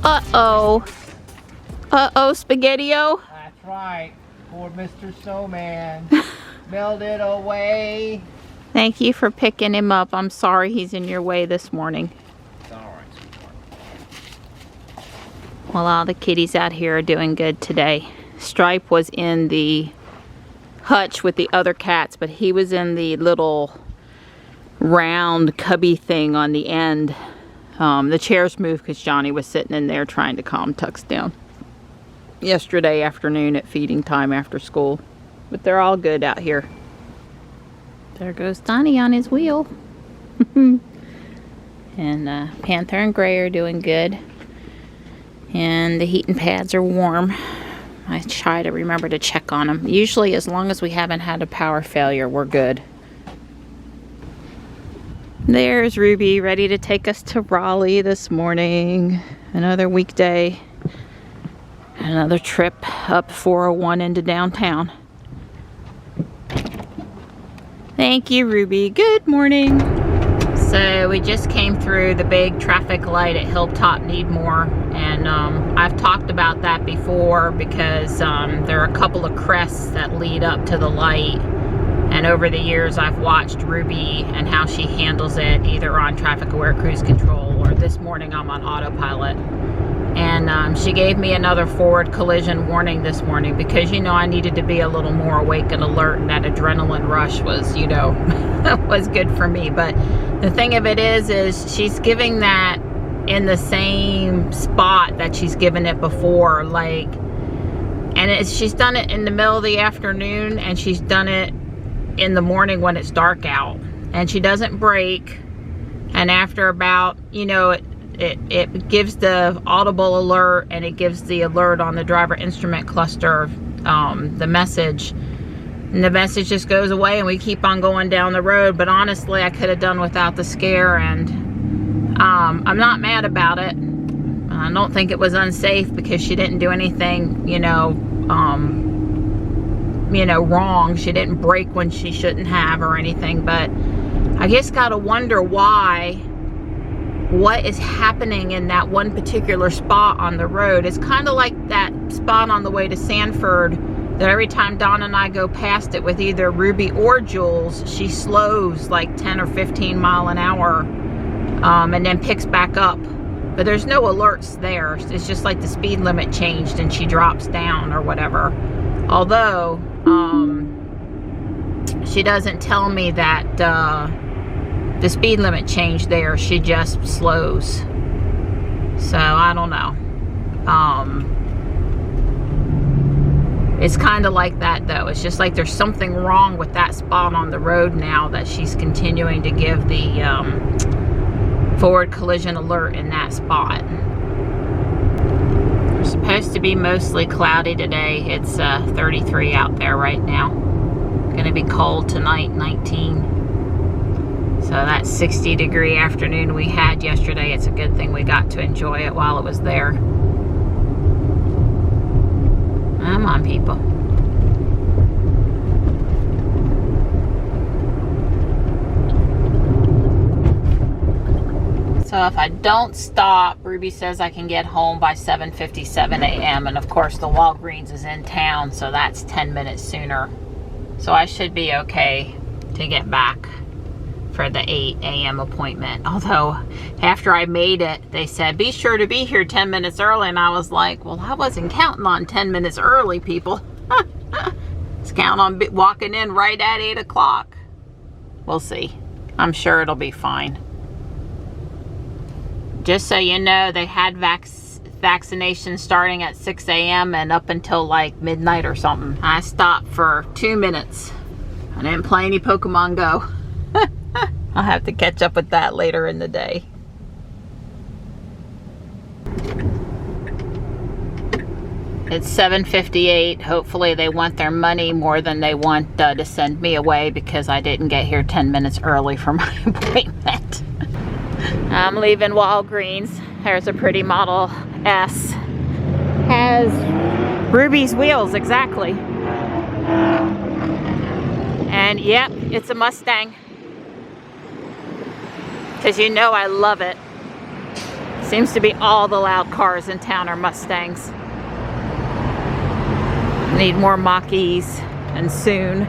Uh-oh. Uh-oh, Spaghetti-O. That's right. Poor Mr. Snowman. Melted away. Thank you for picking him up. I'm sorry he's in your way this morning. It's alright, sweetheart. Well, all the kitties out here are doing good today. Stripe was in the hutch with the other cats, but he was in the little round cubby thing on the end. The chairs moved because Johnny was sitting in there trying to calm Tux down yesterday afternoon at feeding time after school. But they're all good out here. There goes Donnie on his wheel. And Panther and Gray are doing good. And the heating pads are warm. I try to remember to check on them. Usually, as long as we haven't had a power failure, we're good. There's Ruby, ready to take us to Raleigh this morning. Another weekday. Another trip up 401 into downtown. Thank you, Ruby. Good morning. So we just came through the big traffic light at Hilltop Needmore, and I've talked about that before because there are a couple of crests that lead up to the light, and over the years I've watched Ruby and how she handles it, either on traffic aware cruise control or this morning I'm on autopilot. And she gave me another forward collision warning this morning because, you know, I needed to be a little more awake and alert, and that adrenaline rush was, you know, was good for me. But the thing of it is she's giving that in the same spot that she's given it before, like, and she's done it in the middle of the afternoon, and she's done it in the morning when it's dark out, and she doesn't brake. And after about, you know, it gives the audible alert, and it gives the alert on the driver instrument cluster, the message, and the message just goes away, and we keep on going down the road. But honestly, I could have done without the scare, and I'm not mad about it. I don't think it was unsafe because she didn't do anything, you know, wrong. She didn't brake when she shouldn't have or anything. But I just gotta wonder what is happening in that one particular spot on the road. It's kind of like that spot on the way to Sanford, that every time Dawn and I go past it with either Ruby or Jules, she slows like 10 or 15 mile an hour, and then picks back up. But there's no alerts there. It's just like the speed limit changed and she drops down or whatever. Although, she doesn't tell me that the speed limit changed there. She just slows. So I don't know. It's kind of like that though. It's just like there's something wrong with that spot on the road now, that she's continuing to give the forward collision alert in that spot. It's supposed to be mostly cloudy today. It's 33 out there right now. Going to be cold tonight, 19. So that 60-degree afternoon we had yesterday, it's a good thing we got to enjoy it while it was there. Come on, people. So if I don't stop, Ruby says I can get home by 7:57 a.m. And of course the Walgreens is in town, so that's 10 minutes sooner. So I should be okay to get back for the 8 a.m. appointment. Although after I made it, they said, be sure to be here 10 minutes early. And I was like, well, I wasn't counting on 10 minutes early, people. Just count on walking in right at 8 o'clock. We'll see. I'm sure it'll be fine. Just so you know, they had vaccinations starting at 6 a.m. and up until like midnight or something. I stopped for 2 minutes I didn't play any Pokemon Go. I'll have to catch up with that later in the day. It's 7:58. Hopefully they want their money more than they want to send me away because I didn't get here 10 minutes early for my appointment. I'm leaving Walgreens. There's a pretty Model S. Has Ruby's wheels, exactly. And yep, it's a Mustang. Because you know I love it. Seems to be all the loud cars in town are Mustangs. Need more Mach-E's, and soon.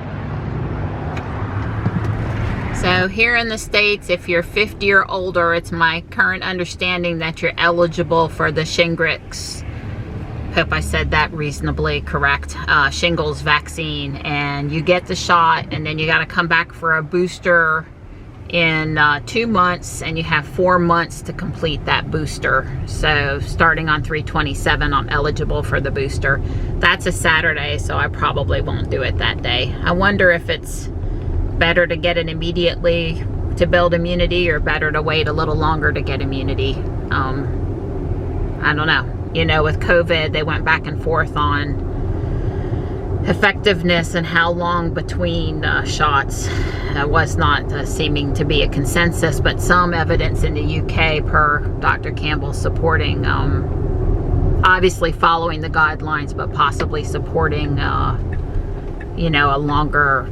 So here in the States, if you're 50 or older, it's my current understanding that you're eligible for the Shingrix, hope I said that reasonably correct, shingles vaccine. And you get the shot, and then you got to come back for a booster in 2 months, and you have 4 months to complete that booster. So starting on 3/27, I'm eligible for the booster. That's a Saturday, so I probably won't do it that day. I wonder if it's better to get it immediately to build immunity, or better to wait a little longer to get immunity. I don't know. You know, with COVID, they went back and forth on effectiveness and how long between shots. Was not seeming to be a consensus, but some evidence in the UK, per Dr. Campbell, supporting, obviously following the guidelines, but possibly supporting, you know, a longer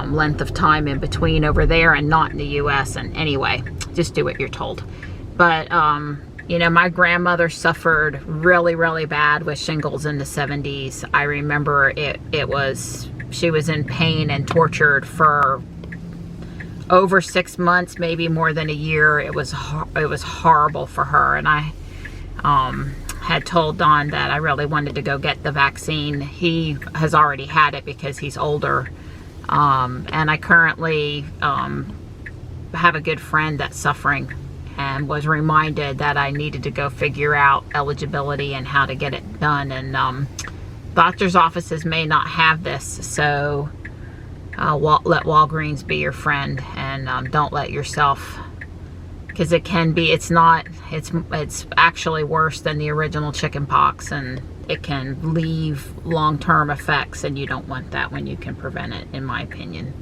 length of time in between over there, and not in the US. And anyway, just do what you're told. But you know, my grandmother suffered really, really bad with shingles in the 70s. I remember she was in pain and tortured for over 6 months, maybe more than a year. It was horrible for her. And I had told Don that I really wanted to go get the vaccine. He has already had it because he's older. And I currently have a good friend that's suffering, and was reminded that I needed to go figure out eligibility and how to get it done. And doctor's offices may not have this, so let Walgreens be your friend, and don't let yourself, because it can be, it's actually worse than the original chicken pox, and it can leave long-term effects, and you don't want that when you can prevent it, in my opinion.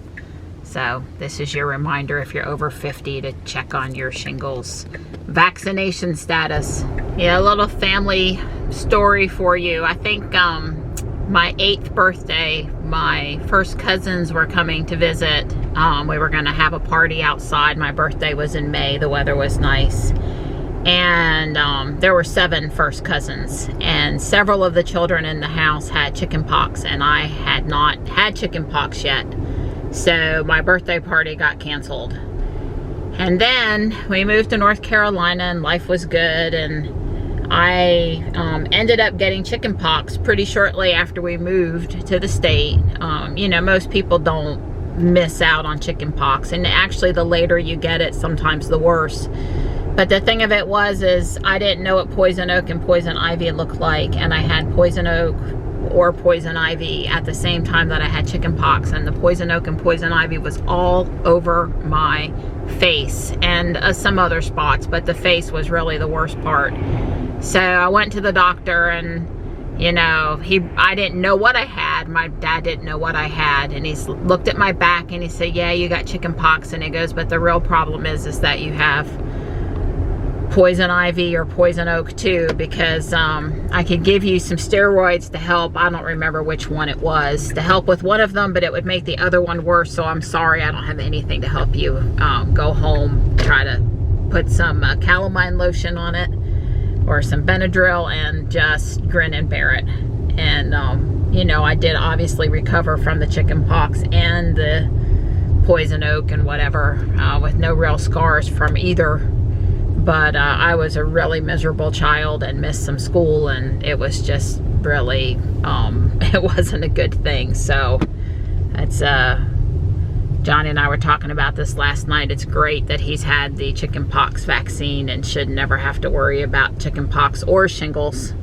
So this is your reminder, if you're over 50, to check on your shingles vaccination status. Yeah, a little family story for you. I think my 8th birthday, my first cousins were coming to visit. We were going to have a party outside. My birthday was in May. The weather was nice. And there were 7 first cousins, and several of the children in the house had chicken pox, and I had not had chicken pox yet. So my birthday party got canceled. And then we moved to North Carolina, and life was good, and I ended up getting chicken pox pretty shortly after we moved to the state. You know, most people don't miss out on chicken pox, and actually the later you get it, sometimes the worse. But the thing of it is I didn't know what poison oak and poison ivy looked like, and I had poison oak or poison ivy at the same time that I had chicken pox, and the poison oak and poison ivy was all over my face and some other spots, but the face was really the worst part. So I went to the doctor, and you know, I didn't know what I had. My dad didn't know what I had, and he looked at my back and he said, yeah, you got chicken pox. And he goes, but the real problem is that you have poison ivy or poison oak too, because I could give you some steroids to help. I don't remember which one it was, to help with one of them, but it would make the other one worse. So I'm sorry, I don't have anything to help you. Go home, try to put some calamine lotion on it, or some Benadryl, and just grin and bear it. And you know, I did obviously recover from the chicken pox and the poison oak and whatever, with no real scars from either. But I was a really miserable child and missed some school, and it was just really, it wasn't a good thing. So it's, Johnny and I were talking about this last night. It's great that he's had the chicken pox vaccine and should never have to worry about chicken pox or shingles.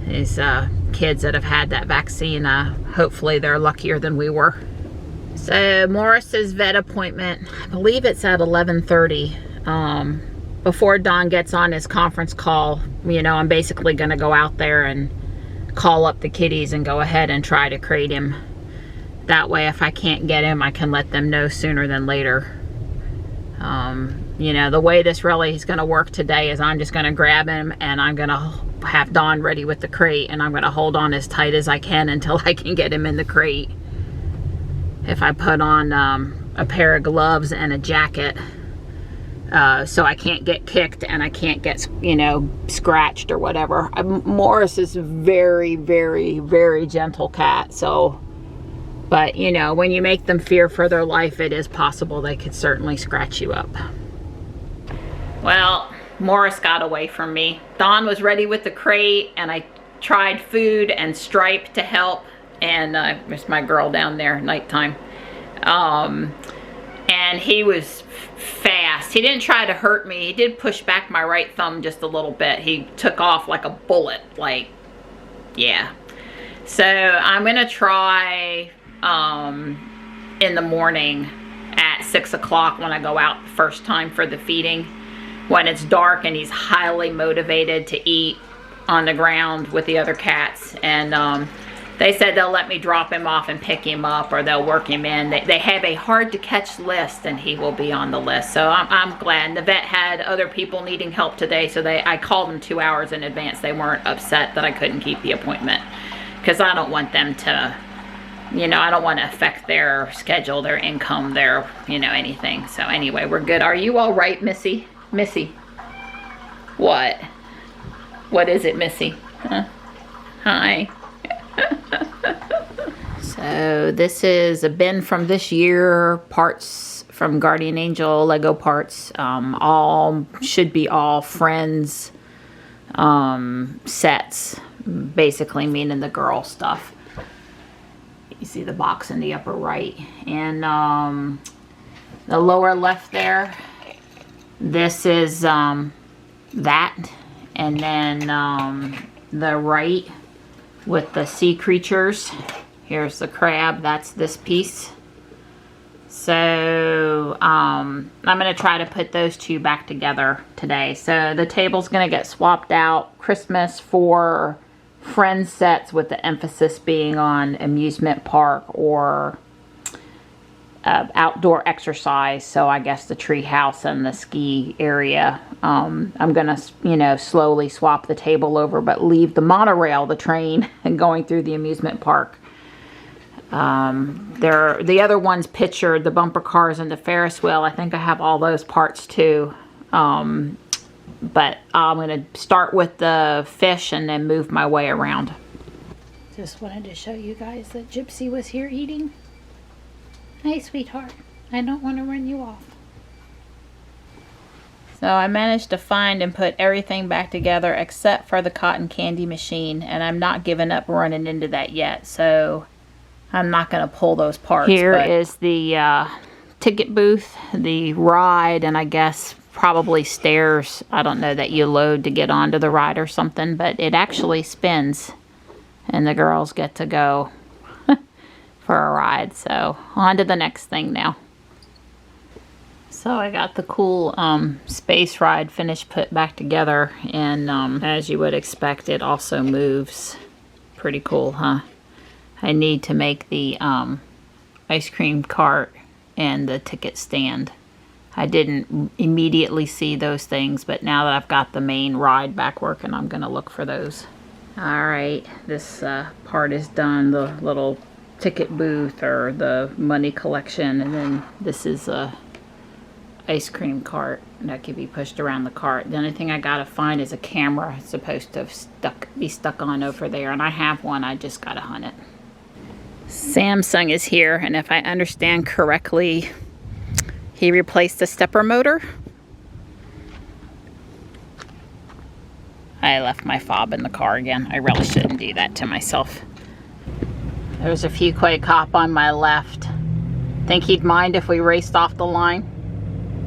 These kids that have had that vaccine, hopefully they're luckier than we were. So Morris's vet appointment, I believe it's at 11:30. Before Don gets on his conference call, you know, I'm basically going to go out there and call up the kitties and go ahead and try to crate him. That way, if I can't get him, I can let them know sooner than later. You know, the way this really is going to work today is I'm just going to grab him and I'm going to have Don ready with the crate, and I'm going to hold on as tight as I can until I can get him in the crate. If I put on a pair of gloves and a jacket, so I can't get kicked and I can't get, you know, scratched or whatever. Morris is a very, very, very gentle cat, so, but you know, when you make them fear for their life, it is possible they could certainly scratch you up. Well, Morris got away from me. Don was ready with the crate, and I tried food and Stripe to help, and there's my girl down there, nighttime. And he was fast. He didn't try to hurt me. He did push back my right thumb just a little bit. He took off like a bullet, like, yeah. So I'm gonna try in the morning at 6 o'clock when I go out the first time for the feeding, when it's dark and he's highly motivated to eat on the ground with the other cats. And they said they'll let me drop him off and pick him up, or they'll work him in. They have a hard to catch list, and he will be on the list. So I'm glad. The vet had other people needing help today, so I called them 2 hours in advance. They weren't upset that I couldn't keep the appointment, because I don't want them to, you know, I don't want to affect their schedule, their income, their, you know, anything. So anyway, we're good. Are you all right, Missy? Missy? What? What is it, Missy? Huh? Hi. So this is a bin from this year, parts from Guardian Angel, Lego parts, should be all Friends sets, basically meaning the girl stuff. You see the box in the upper right, and the lower left there, this is that, and then the right with the sea creatures. Here's the crab, that's this piece. So I'm gonna try to put those two back together today. So the table's gonna get swapped out. Christmas for Friends sets, with the emphasis being on amusement park or outdoor exercise. So I guess the tree house and the ski area. I'm gonna, you know, slowly swap the table over, but leave the monorail, the train, and going through the amusement park. The other ones pictured, the bumper cars and the Ferris wheel. I think I have all those parts too. But I'm gonna start with the fish and then move my way around. Just wanted to show you guys that Gypsy was here eating. Hey, sweetheart, I don't want to run you off. So I managed to find and put everything back together except for the cotton candy machine, and I'm not giving up running into that yet, so I'm not going to pull those parts. Here is the ticket booth, the ride, and I guess probably stairs. I don't know, that you load to get onto the ride or something, but it actually spins, and the girls get to go for a ride. So on to the next thing now. So I got the cool space ride finished, put back together, and as you would expect, it also moves. Pretty cool, huh? I need to make the ice cream cart and the ticket stand. I didn't immediately see those things, but now that I've got the main ride back working, I'm gonna look for those. Alright, this part is done, the little ticket booth or the money collection, and then this is a ice cream cart that can be pushed around the cart. The only thing I gotta find is a camera. It's supposed to be stuck on over there, and I have one, I just gotta hunt it. Samsung is here, and if I understand correctly, he replaced the stepper motor. I left my fob in the car again. I really shouldn't do that to myself. There's a Fuquay cop on my left. Think he'd mind if we raced off the line?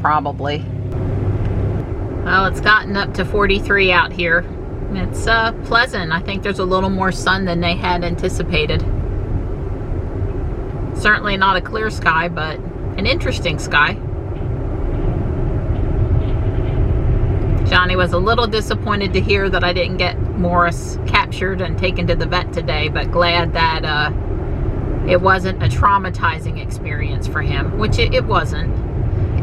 Probably. Well, it's gotten up to 43 out here. It's pleasant. I think there's a little more sun than they had anticipated. Certainly not a clear sky, but an interesting sky. Johnny was a little disappointed to hear that I didn't get Morris captured and taken to the vet today, but glad that it wasn't a traumatizing experience for him, which it wasn't.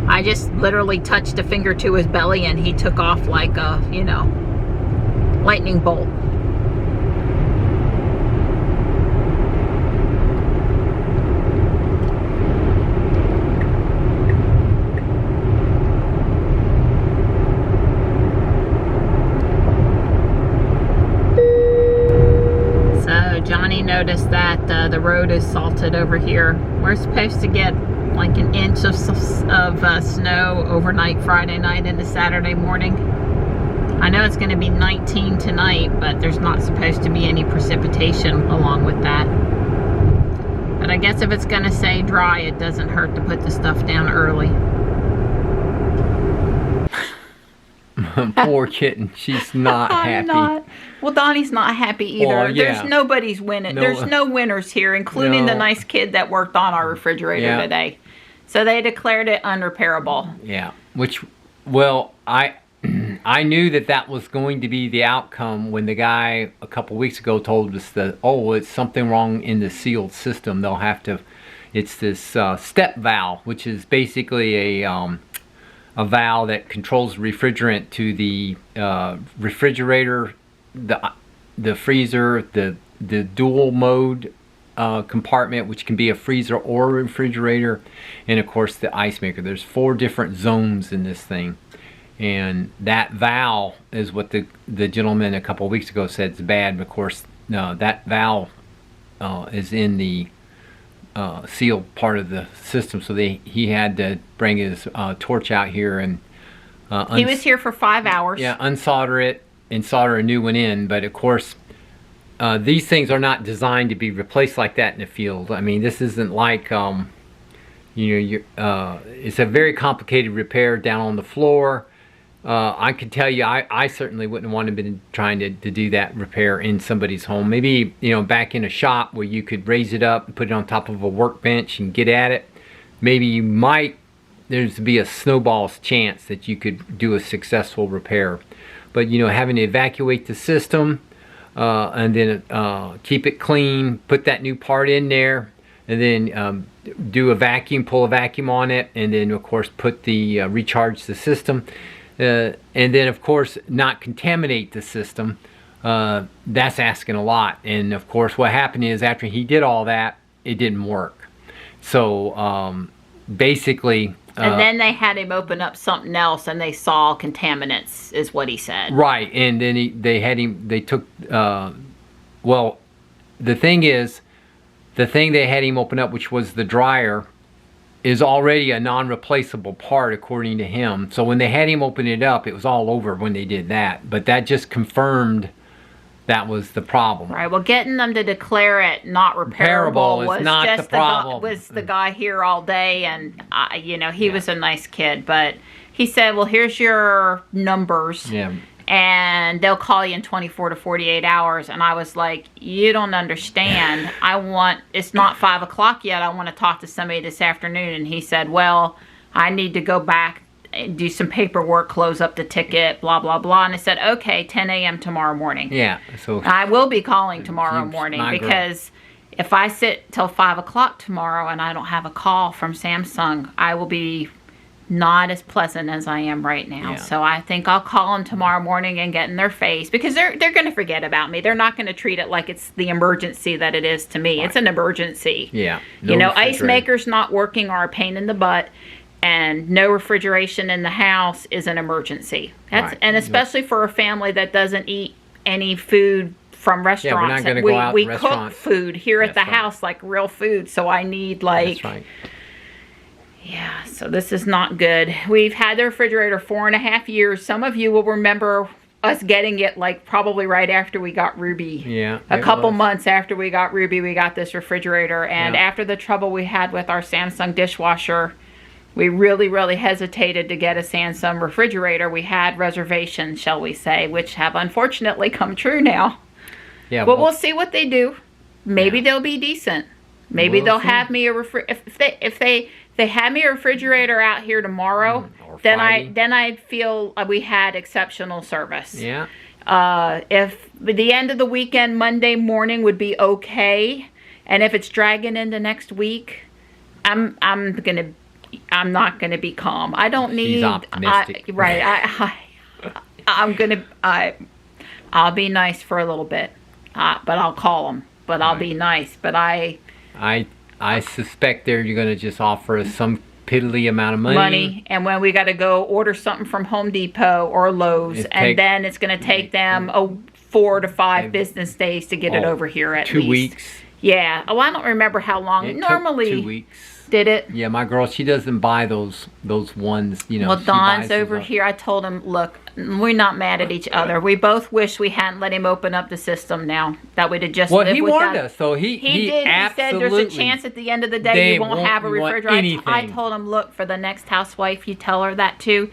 I just literally touched a finger to his belly and he took off like a, you know, lightning bolt. Johnny noticed that the road is salted over here. We're supposed to get like an inch of snow overnight Friday night into Saturday morning. I know it's going to be 19 tonight, but there's not supposed to be any precipitation along with that. But I guess if it's going to stay dry, it doesn't hurt to put the stuff down early. Poor kitten. She's not happy. Well, Donnie's not happy either. Well, yeah. There's nobody's winning. There's no winners here, including the nice kid that worked on our refrigerator today. So they declared it unrepairable. Yeah. Which, well, I knew that was going to be the outcome when the guy a couple weeks ago told us that, oh, it's something wrong in the sealed system. They'll have to, it's this step valve, which is basically a valve that controls refrigerant to the refrigerator, the freezer, the dual mode compartment, which can be a freezer or a refrigerator, and of course the ice maker. There's 4 different zones in this thing, and that valve is what the gentleman a couple of weeks ago said is bad. Of course, no, that valve is in the sealed part of the system, so he had to bring his torch out here and he was here for 5 hours. Yeah, unsolder it and solder a new one in. But of course, these things are not designed to be replaced like that in the field. I mean, this isn't like you know, it's a very complicated repair down on the floor. I can tell you, I certainly wouldn't want to have been trying to do that repair in somebody's home. Maybe, you know, back in a shop where you could raise it up and put it on top of a workbench and get at it. Maybe you might, there's be a snowball's chance that you could do a successful repair. But, you know, having to evacuate the system and then keep it clean, put that new part in there, and then do a vacuum, pull a vacuum on it, and then, of course, put the recharge the system. And then, of course, not contaminate the system. That's asking a lot. And, of course, what happened is after he did all that, it didn't work. So, basically... and then they had him open up something else, and they saw contaminants, is what he said. Right, and then they took... well, the thing is, the thing they had him open up, which was the dryer, is already a non-replaceable part according to him. So when they had him open it up, it was all over when they did that. But that just confirmed that was the problem. Right. Well, getting them to declare it not repairable was not just the problem. Was the guy here all day, and you know, he was a nice kid, but he said, "Well, here's your numbers." Yeah. And they'll call you in 24 to 48 hours. And I was like, you don't understand. It's not 5 o'clock yet. I want to talk to somebody this afternoon. And he said, well, I need to go back and do some paperwork, close up the ticket, blah, blah, blah. And I said, okay, 10 a.m. tomorrow morning. Yeah. So I will be calling tomorrow morning because if I sit till 5 o'clock tomorrow and I don't have a call from Samsung, I will be not as pleasant as I am right now. Yeah. So I think I'll call them tomorrow morning and get in their face, because they're going to forget about me. They're not going to treat it like it's the emergency that it is to me. Right. It's an emergency. Yeah. No, you know, ice makers not working are a pain in the butt, and no refrigeration in the house is an emergency. That's right. And especially for a family that doesn't eat any food from restaurants. Yeah, we're not going to go out to restaurants. We cook food here at the house, like real food. So I need That's right. Yeah, so this is not good. We've had the refrigerator 4.5 years. Some of you will remember us getting it like probably right after we got Ruby. Yeah. A couple months after we got Ruby, we got this refrigerator. And after the trouble we had with our Samsung dishwasher, we really, really hesitated to get a Samsung refrigerator. We had reservations, shall we say, which have unfortunately come true now. Yeah. But we'll see what they do. Maybe they'll be decent. Maybe We'll they'll see. have me a if they have me a refrigerator out here tomorrow, Or then Friday. I feel we had exceptional service. Yeah. If the end of the weekend, Monday morning would be okay, and if it's dragging into next week, I'm not gonna be calm. I don't need. She's optimistic. I'll be nice for a little bit, but I'll call them. But I'll be nice. But I suspect you're going to just offer us some piddly amount of money. And when we got to go order something from Home Depot or Lowe's, then it's going to take them 4 to 5 business days to get it over here at 2 least. weeks. Yeah. Oh, I don't remember how long. It Normally, took 2 weeks. Did it? Yeah, my girl, she doesn't buy those ones, you know. Well, she Don's buys over those, here. I told him, look, we're not mad at each other. We both wish we hadn't let him open up the system now. That we'd have just Well, lived he without. warned us, so he did. He said there's a chance at the end of the day they you won't have a won't want refrigerator. I anything. told him, look, for the next housewife, you tell her that too.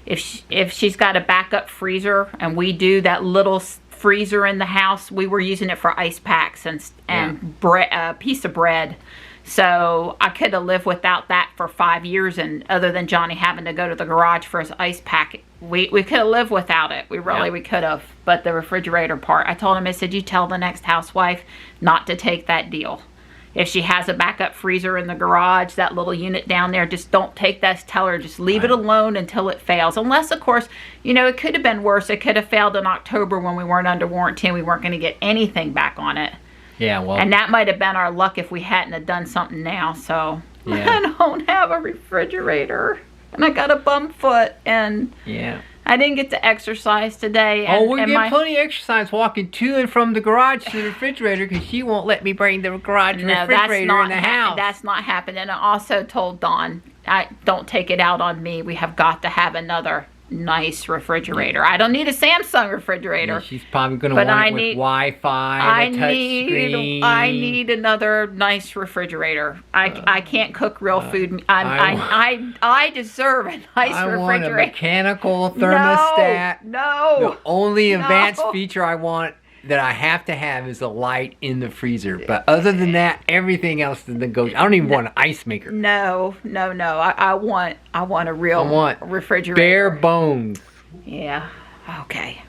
If she's got a backup freezer, and we do that little freezer in the house, we were using it for ice packs and bread, piece of bread. So I could have lived without that for 5 years, and other than Johnny having to go to the garage for his ice pack, we could have lived without it. We could have. But the refrigerator part, I told him, I said, you tell the next housewife not to take that deal. If she has a backup freezer in the garage, that little unit down there, just don't take that. Tell her, just leave it alone until it fails. Unless, of course, you know, it could have been worse. It could have failed in October when we weren't under warranty and we weren't going to get anything back on it. Yeah, well. And that might have been our luck if we hadn't have done something now. So I don't have a refrigerator, and I got a bum foot, and I didn't get to exercise today. And, we're getting plenty of exercise walking to and from the garage to the refrigerator, because she won't let me bring the refrigerator in the house. That's not happening. I also told Dawn, don't take it out on me. We have got to have another nice refrigerator. I don't need a Samsung refrigerator. Yeah, she's probably going to want it with Wi-Fi, a touch screen. I need another nice refrigerator. I can't cook real food. I deserve a nice refrigerator. I want a mechanical thermostat. No. The only advanced feature I want that I have to have is a light in the freezer. But other than that, everything else is negotiable. I don't even want an ice maker. No. I want a real refrigerator. Bare bones. Yeah. Okay.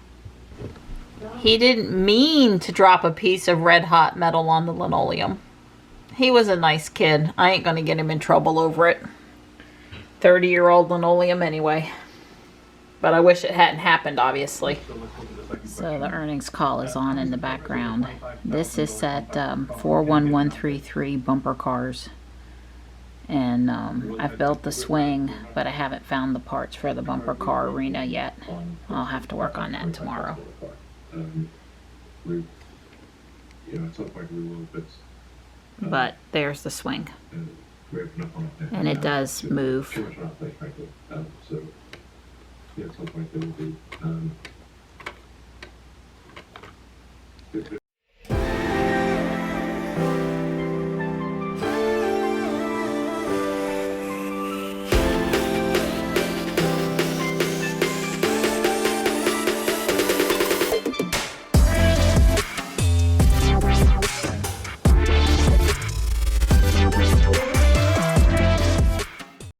He didn't mean to drop a piece of red hot metal on the linoleum. He was a nice kid. I ain't gonna get him in trouble over it. 30-year-old linoleum anyway. But I wish it hadn't happened, obviously. So the earnings call is on in the background. This is at 41133 Bumper Cars. And I've built the swing, but I haven't found the parts for the bumper car arena yet. I'll have to work on that tomorrow. But there's the swing. And it does move.